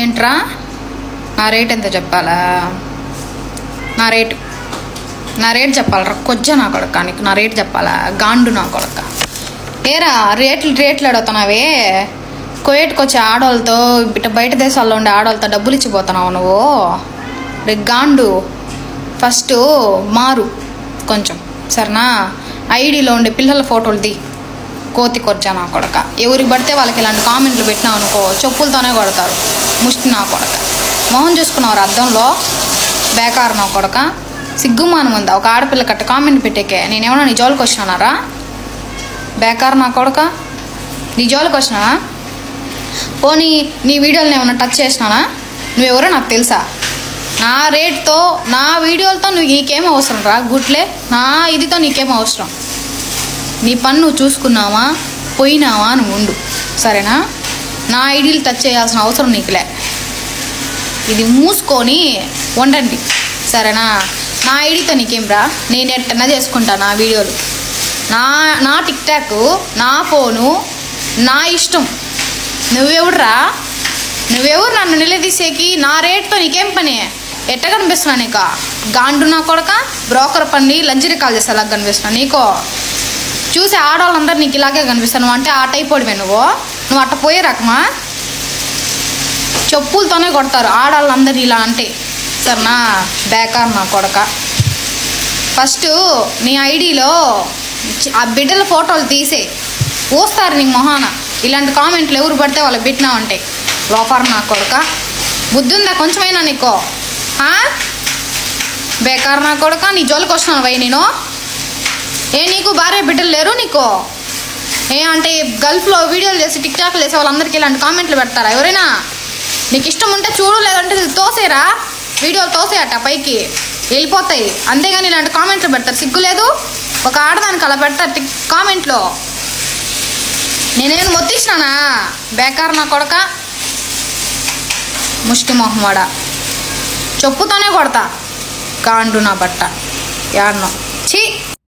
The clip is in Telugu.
ఏంట్రా నా రేట్ ఎంత చెప్పాలా? నా రేట్ చెప్పాలరా కొంచెం నా కొడక. నీకు నా రేట్ చెప్పాలా? గాండు నా కొడక. ఏరా రేట్లు అడుగుతున్నావే? కువైట్కి వచ్చే ఆడవాళ్ళతో బయట దేశాల్లో ఉండే ఆడవాళ్ళతో డబ్బులు ఇచ్చిపోతున్నావు నువ్వు. రే గాండు, ఫస్ట్ మారు కొంచెం సరేనా? ఐడిలో ఉండే పిల్లల ఫోటోలు తీ. కోతి కొర్చా నా కొడక. ఎవరికి పడితే వాళ్ళకి ఇలాంటి కామెంట్లు పెట్టినావు అనుకో చెప్పులతోనే కొడతారు. ముష్టి నా కొడక. మొహం చూసుకున్నావు అద్దంలో బేకారు నా కొడక. సిగ్గుమానం ఉందా ఒక ఆడపిల్ల కట్ట కామెంట్ పెట్టేకే? నేనేమన్నా నీ జోలికి వచ్చినానారా? బేకారు నా కొడక. నీ జోలికి వచ్చినా? పోనీ నీ వీడియోలను ఏమన్నా టచ్ చేసినానా? నువ్వెవరో నాకు తెలుసా? నా రేట్తో నా వీడియోలతో నీకేం అవసరం రా గుట్లే? నా ఇదితో నీకేం అవసరం? నీ పని నువ్వు చూసుకున్నావా పోయినావా అని ఉండు సరేనా? నా ఐడీలు టచ్ చేయాల్సిన అవసరం నీకులే. ఇది మూసుకొని వండండి సరేనా? నా ఐడీతో నీకేం రా? నేను ఎట్టన్నా చేసుకుంటా నా వీడియోలు. నా టిక్ టాక్, నా ఫోను, నా ఇష్టం. నువ్వెవరు నన్ను నిలదీసేకి? నా రేట్తో నీకేం పని? ఎట్ట కనిపిస్తున్నా నీకు? గాండు నా కొడక. బ్రోకర్ పని లంజరీ కాల్ చేసేలాగా కనిపిస్తున్నా నీకో? చూసి ఆడవాళ్ళందరూ నీకు ఇలాగే కనిపిస్తాను అంటే ఆ టైప్ వాడివే నువ్వు అట్ట పోయే రకమా? చెప్పులతోనే కొడతారు ఆడవాళ్ళందరూ ఇలా అంటే సరేనా? బేకార్ నా కొడక. ఫస్ట్ నీ ఐడిలో ఆ బిడ్డల ఫోటోలు తీసే పోస్తారు నీ మొహాన. ఇలాంటి కామెంట్లు ఎవరు పడితే వాళ్ళకి పెట్టినావంటే లోపర్ నా కొడక. బుద్ధి ఉందా కొంచెమైనా నీకో? బేకార్ నా కొడక. నీ జోలికి వస్తున్నాను వై నేను? నీకు భార్య బిడ్డలు లేరు నీకు? అంటే గల్ఫ్లో వీడియోలు చేసి టిక్ టాక్లు చేసే వాళ్ళందరికీ ఇలాంటి కామెంట్లు పెడతారా ఎవరైనా? నీకు ఇష్టం ఉంటే చూడు, లేదంటే తోసేరా వీడియోలు తోసేయట పైకి వెళ్ళిపోతాయి. అంతేగాని ఇలాంటి కామెంట్లు పెడతారు సిగ్గు లేదు? ఒక ఆడదానికి అలా పెడతారు కామెంట్లో. నేనేం మొత్తిచ్చినానా? బేకార్ నా కొడక. ముష్టి మొహం వాడ. చెప్పుతోనే కొడతా గాండు నా బట్ట యాడ్నో. ఛీ.